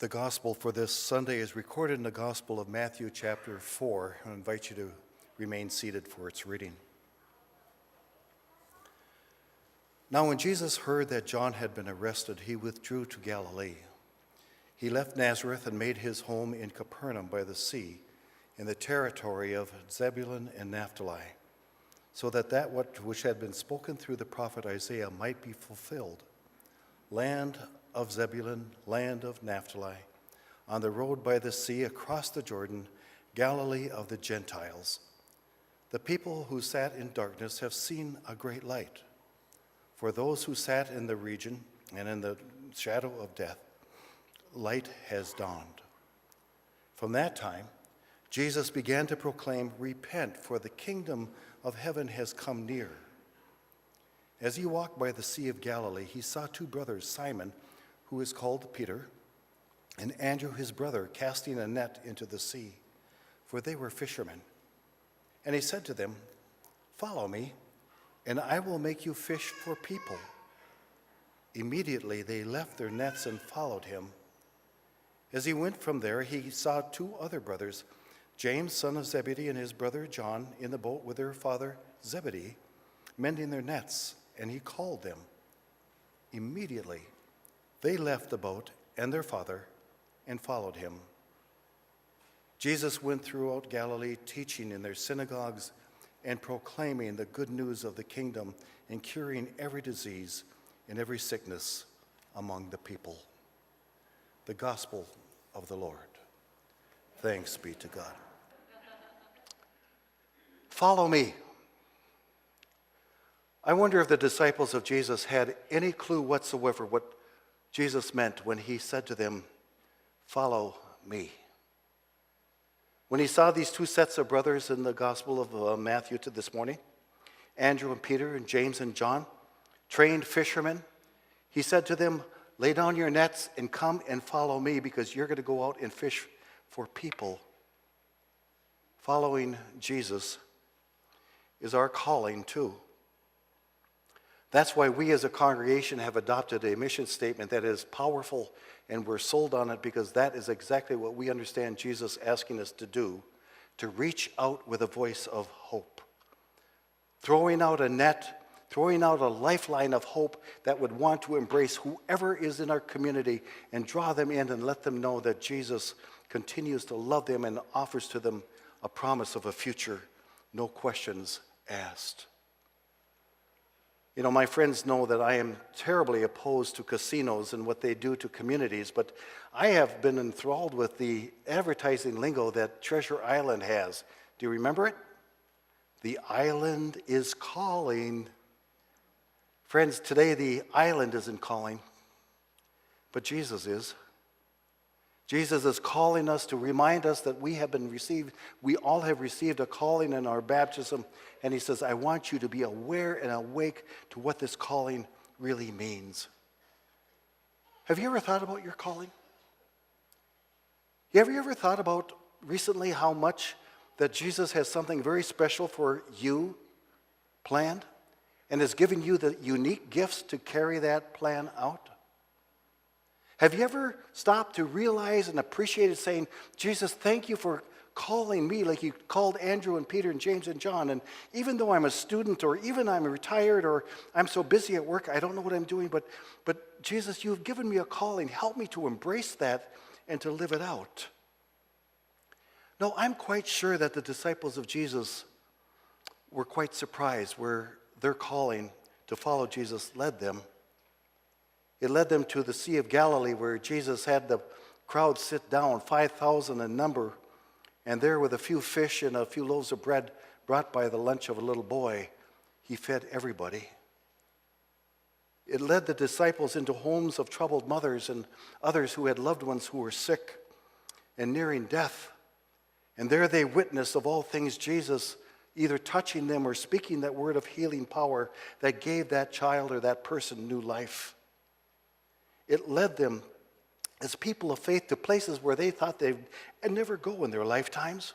The gospel for this Sunday is recorded in the Gospel of Matthew chapter 4. I invite you to remain seated for its reading. Now when Jesus heard that John had been arrested, he withdrew to Galilee. He left Nazareth and made his home in Capernaum by the sea, in the territory of Zebulun and Naphtali, so that which had been spoken through the prophet Isaiah might be fulfilled. Land of Zebulun, land of Naphtali, on the road by the sea across the Jordan, Galilee of the Gentiles. The people who sat in darkness have seen a great light. For those who sat in the region and in the shadow of death, light has dawned. From that time, Jesus began to proclaim, "Repent, for the kingdom of heaven has come near." As he walked by the Sea of Galilee, he saw two brothers, Simon, who is called Peter, and Andrew his brother, casting a net into the sea, for they were fishermen. And he said to them, "Follow me, and I will make you fish for people." Immediately they left their nets and followed him. As he went from there, he saw two other brothers, James, son of Zebedee, and his brother John, in the boat with their father Zebedee, mending their nets, and he called them. Immediately they left the boat and their father and followed him. Jesus went throughout Galilee, teaching in their synagogues and proclaiming the good news of the kingdom and curing every disease and every sickness among the people. The gospel of the Lord. Thanks be to God. Follow me. I wonder if the disciples of Jesus had any clue whatsoever what Jesus meant when he said to them, "Follow me." When he saw these two sets of brothers in the Gospel of Matthew to this morning, Andrew and Peter and James and John, trained fishermen, he said to them, "Lay down your nets and come and follow me, because you're going to go out and fish for people." Following Jesus is our calling too. That's why we as a congregation have adopted a mission statement that is powerful, and we're sold on it, because that is exactly what we understand Jesus asking us to do, to reach out with a voice of hope. Throwing out a net, throwing out a lifeline of hope that would want to embrace whoever is in our community and draw them in and let them know that Jesus continues to love them and offers to them a promise of a future, no questions asked. You know, my friends know that I am terribly opposed to casinos and what they do to communities, but I have been enthralled with the advertising lingo that Treasure Island has. Do you remember it? The island is calling. Friends, today the island isn't calling, but Jesus is. Jesus is calling us to remind us that we all have received a calling in our baptism, and he says, "I want you to be aware and awake to what this calling really means." Have you ever thought about your calling? Have you ever thought about recently how much that Jesus has something very special for you planned, and has given you the unique gifts to carry that plan out? Have you ever stopped to realize and appreciate it, saying, "Jesus, thank you for calling me like you called Andrew and Peter and James and John. And even though I'm a student, or even I'm retired, or I'm so busy at work, I don't know what I'm doing, but Jesus, you've given me a calling. Help me to embrace that and to live it out." No, I'm quite sure that the disciples of Jesus were quite surprised where their calling to follow Jesus led them. It led them to the Sea of Galilee, where Jesus had the crowd sit down, 5,000 in number, and there with a few fish and a few loaves of bread brought by the lunch of a little boy, he fed everybody. It led the disciples into homes of troubled mothers and others who had loved ones who were sick and nearing death. And there they witnessed of all things Jesus either touching them or speaking that word of healing power that gave that child or that person new life. It led them as people of faith to places where they thought they'd never go in their lifetimes.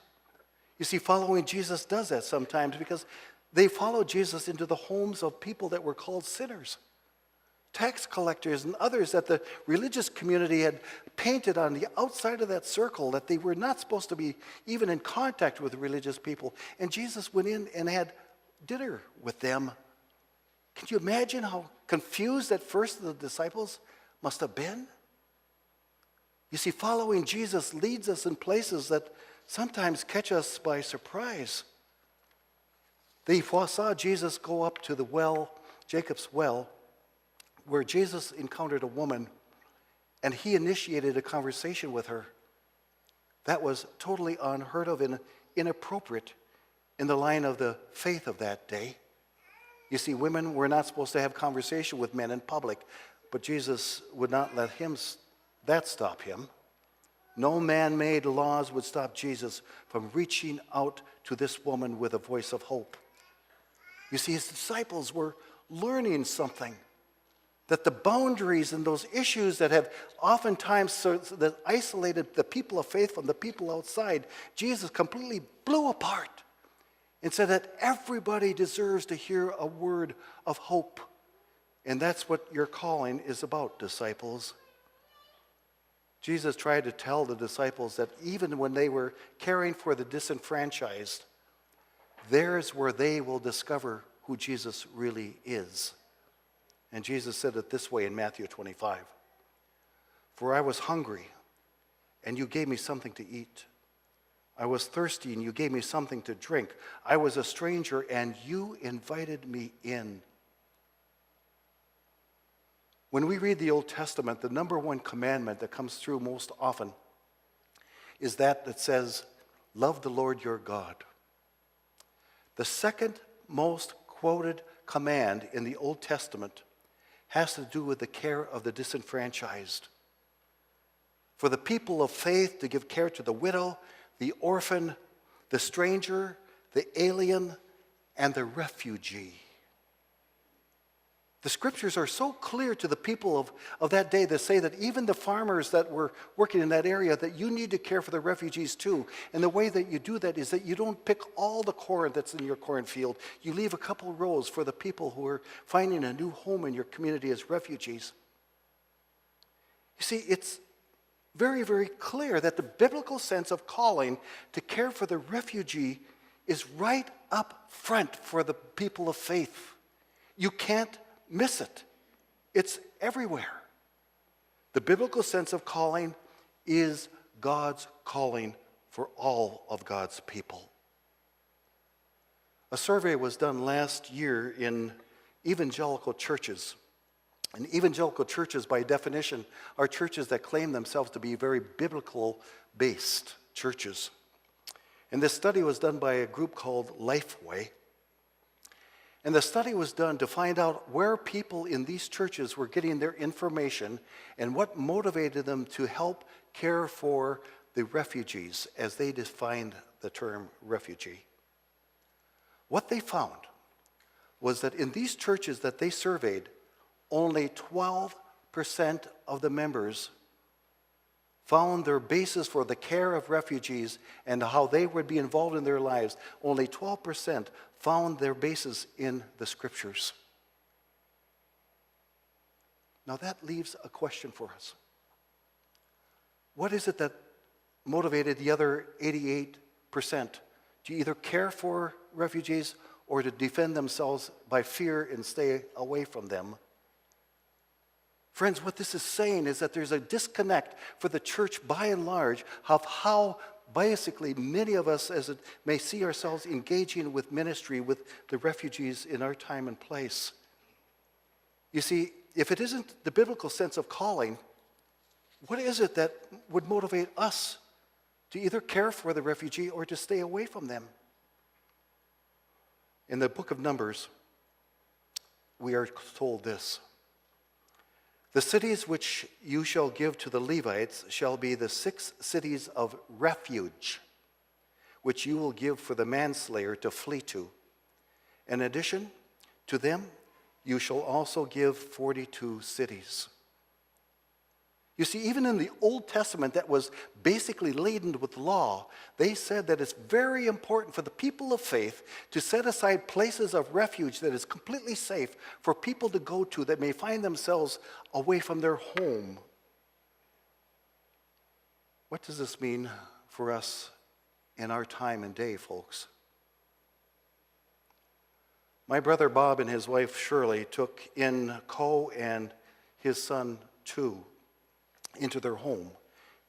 You see, following Jesus does that sometimes, because they followed Jesus into the homes of people that were called sinners, tax collectors and others that the religious community had painted on the outside of that circle, that they were not supposed to be even in contact with religious people. And Jesus went in and had dinner with them. Can you imagine how confused at first the disciples must have been? You see, following Jesus leads us in places that sometimes catch us by surprise. They saw Jesus go up to the well, Jacob's well, where Jesus encountered a woman, and he initiated a conversation with her. That was totally unheard of and inappropriate in the line of the faith of that day. You see, women were not supposed to have conversation with men in public, but Jesus would not let that stop him. No man-made laws would stop Jesus from reaching out to this woman with a voice of hope. You see, his disciples were learning something, that the boundaries and those issues that have oftentimes that isolated the people of faith from the people outside, Jesus completely blew apart and said that everybody deserves to hear a word of hope. And that's what your calling is about, disciples. Jesus tried to tell the disciples that even when they were caring for the disenfranchised, there's where they will discover who Jesus really is. And Jesus said it this way in Matthew 25. For I was hungry, and you gave me something to eat. I was thirsty, and you gave me something to drink. I was a stranger, and you invited me in. When we read the Old Testament, the number one commandment that comes through most often is that says, love the Lord your God. The second most quoted command in the Old Testament has to do with the care of the disenfranchised. For the people of faith to give care to the widow, the orphan, the stranger, the alien, and the refugee. The scriptures are so clear to the people of that day that say that even the farmers that were working in that area, that you need to care for the refugees too. And the way that you do that is that you don't pick all the corn that's in your cornfield. You leave a couple rows for the people who are finding a new home in your community as refugees. You see, it's very, very clear that the biblical sense of calling to care for the refugee is right up front for the people of faith. You can't miss it. It's everywhere. The biblical sense of calling is God's calling for all of God's people. A survey was done last year in evangelical churches. And evangelical churches, by definition, are churches that claim themselves to be very biblical-based churches. And this study was done by a group called Lifeway. And the study was done to find out where people in these churches were getting their information and what motivated them to help care for the refugees, as they defined the term refugee. What they found was that in these churches that they surveyed, only 12% of the members found their basis for the care of refugees and how they would be involved in their lives. Only 12% found their basis in the scriptures. Now that leaves a question for us. What is it that motivated the other 88% to either care for refugees or to defend themselves by fear and stay away from them? Friends, what this is saying is that there's a disconnect for the church by and large of how basically many of us, as it may see ourselves engaging with ministry with the refugees in our time and place. You see, if it isn't the biblical sense of calling, what is it that would motivate us to either care for the refugee or to stay away from them? In the book of Numbers, we are told this. The cities which you shall give to the Levites shall be the 6 cities of refuge, which you will give for the manslayer to flee to. In addition to them, you shall also give 42 cities. You see, even in the Old Testament that was basically laden with law, they said that it's very important for the people of faith to set aside places of refuge that is completely safe for people to go to that may find themselves away from their home. What does this mean for us in our time and day, folks? My brother Bob and his wife Shirley took in Co and his son Tu into their home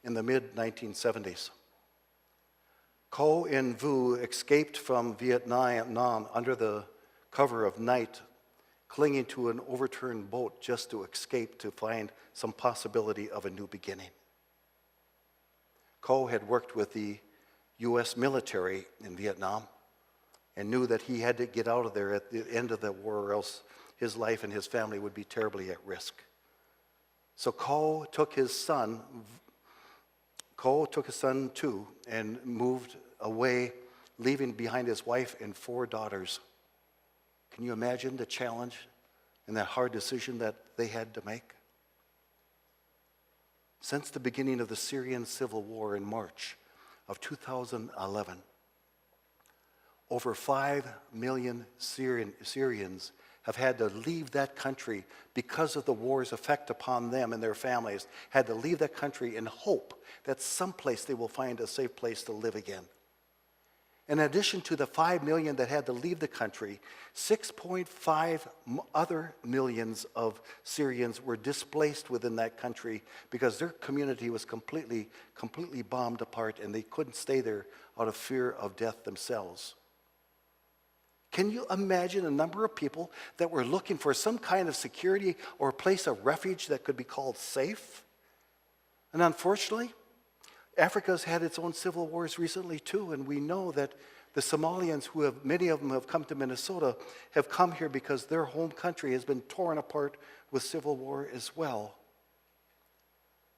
in the mid-1970s. Co and Vu escaped from Vietnam under the cover of night, clinging to an overturned boat just to escape to find some possibility of a new beginning. Co had worked with the U.S. military in Vietnam and knew that he had to get out of there at the end of the war, or else his life and his family would be terribly at risk. So Co took his son too, and moved away, leaving behind his wife and 4 daughters. Can you imagine the challenge and that hard decision that they had to make? Since the beginning of the Syrian civil war in March of 2011, over 5 million Syrians have had to leave that country because of the war's effect upon them and their families, had to leave that country in hope that someplace they will find a safe place to live again. In addition to the 5 million that had to leave the country, 6.5 other millions of Syrians were displaced within that country because their community was completely bombed apart and they couldn't stay there out of fear of death themselves. Can you imagine a number of people that were looking for some kind of security or a place of refuge that could be called safe? And unfortunately, Africa's had its own civil wars recently too, and we know that the Somalians, many of them have come to Minnesota, have come here because their home country has been torn apart with civil war as well.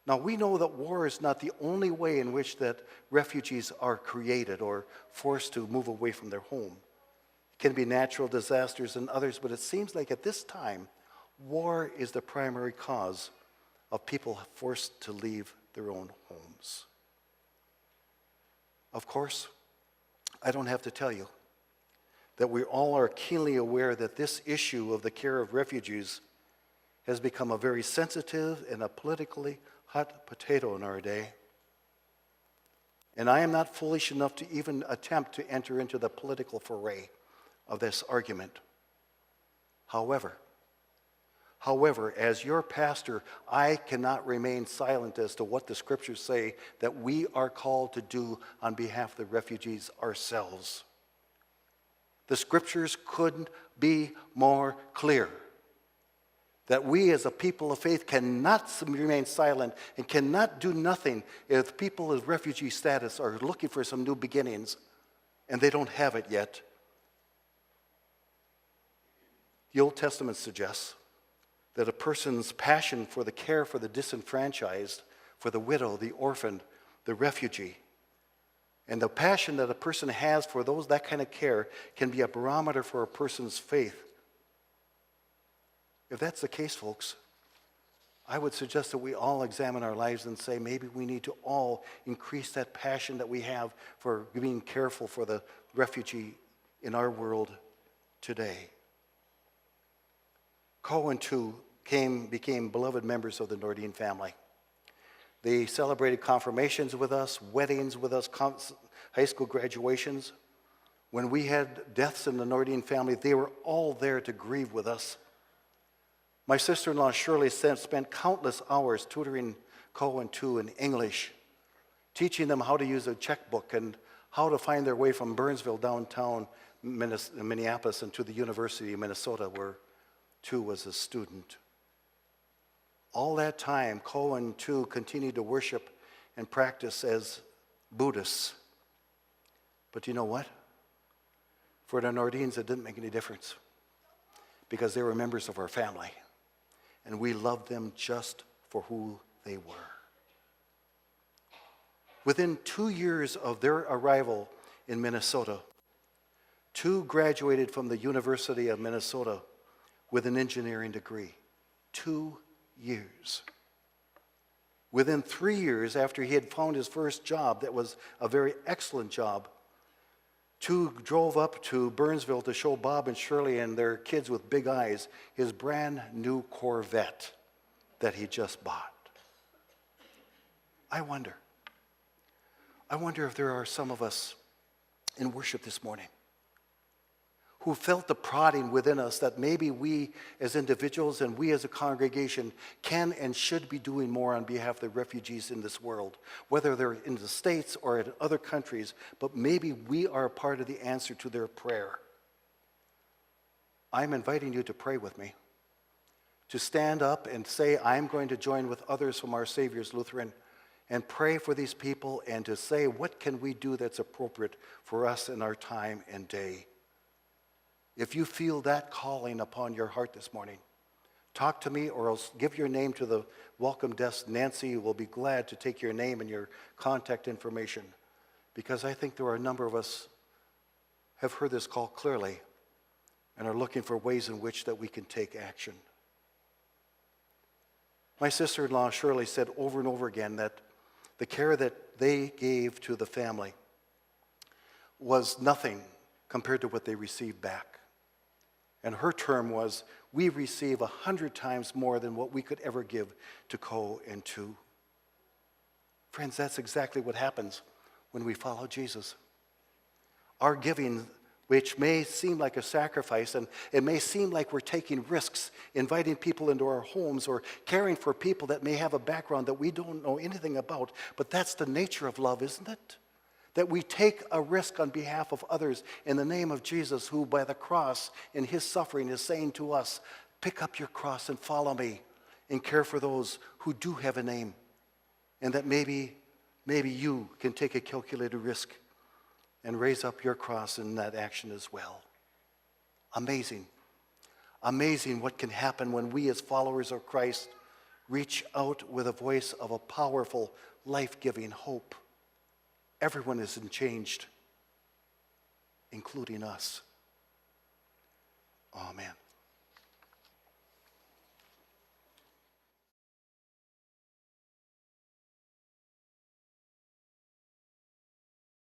Now, we know that war is not the only way in which that refugees are created or forced to move away from their home. It can be natural disasters and others, but it seems like at this time, war is the primary cause of people forced to leave their own homes. Of course, I don't have to tell you that we all are keenly aware that this issue of the care of refugees has become a very sensitive and a politically hot potato in our day. And I am not foolish enough to even attempt to enter into the political foray of this argument. However, as your pastor, I cannot remain silent as to what the scriptures say that we are called to do on behalf of the refugees ourselves. The scriptures couldn't be more clear that we as a people of faith cannot remain silent and cannot do nothing if people with refugee status are looking for some new beginnings and they don't have it yet. The Old Testament suggests that a person's passion for the care for the disenfranchised, for the widow, the orphan, the refugee, and the passion that a person has for that kind of care can be a barometer for a person's faith. If that's the case, folks, I would suggest that we all examine our lives and say maybe we need to all increase that passion that we have for being careful for the refugee in our world today. Co and Tu became beloved members of the Nordin family. They celebrated confirmations with us, weddings with us, high school graduations. When we had deaths in the Nordin family, they were all there to grieve with us. My sister-in-law Shirley spent countless hours tutoring Co and Tu in English, teaching them how to use a checkbook and how to find their way from Burnsville downtown Minneapolis and to the University of Minnesota where Tu was a student. All that time, Co and Tu continued to worship and practice as Buddhists. But you know what? For the Nordins, it didn't make any difference because they were members of our family, and we loved them just for who they were. Within 2 years of their arrival in Minnesota, Tu graduated from the University of Minnesota with an engineering degree. 2 years. Within 3 years after he had found his first job, that was a very excellent job, two drove up to Burnsville to show Bob and Shirley and their kids with big eyes his brand new Corvette that he just bought. I wonder if there are some of us in worship this morning who felt the prodding within us that maybe we as individuals and we as a congregation can and should be doing more on behalf of the refugees in this world, whether they're in the States or in other countries, but maybe we are a part of the answer to their prayer. I'm inviting you to pray with me, to stand up and say, I'm going to join with others from our Saviour's Lutheran and pray for these people, and to say, what can we do that's appropriate for us in our time and day? If you feel that calling upon your heart this morning, talk to me, or else give your name to the welcome desk. Nancy will be glad to take your name and your contact information, because I think there are a number of us have heard this call clearly and are looking for ways in which that we can take action. My sister-in-law Shirley said over and over again that the care that they gave to the family was nothing compared to what they received back. And her term was, we receive 100 times more than what we could ever give to Co and To. Friends, that's exactly what happens when we follow Jesus. Our giving, which may seem like a sacrifice, and it may seem like we're taking risks, inviting people into our homes or caring for people that may have a background that we don't know anything about, but that's the nature of love, isn't it? That we take a risk on behalf of others in the name of Jesus, who by the cross in his suffering is saying to us, pick up your cross and follow me and care for those who do have a name. And that maybe you can take a calculated risk and raise up your cross in that action as well. Amazing. Amazing what can happen when we as followers of Christ reach out with a voice of a powerful, life-giving hope. Everyone is changed, including us.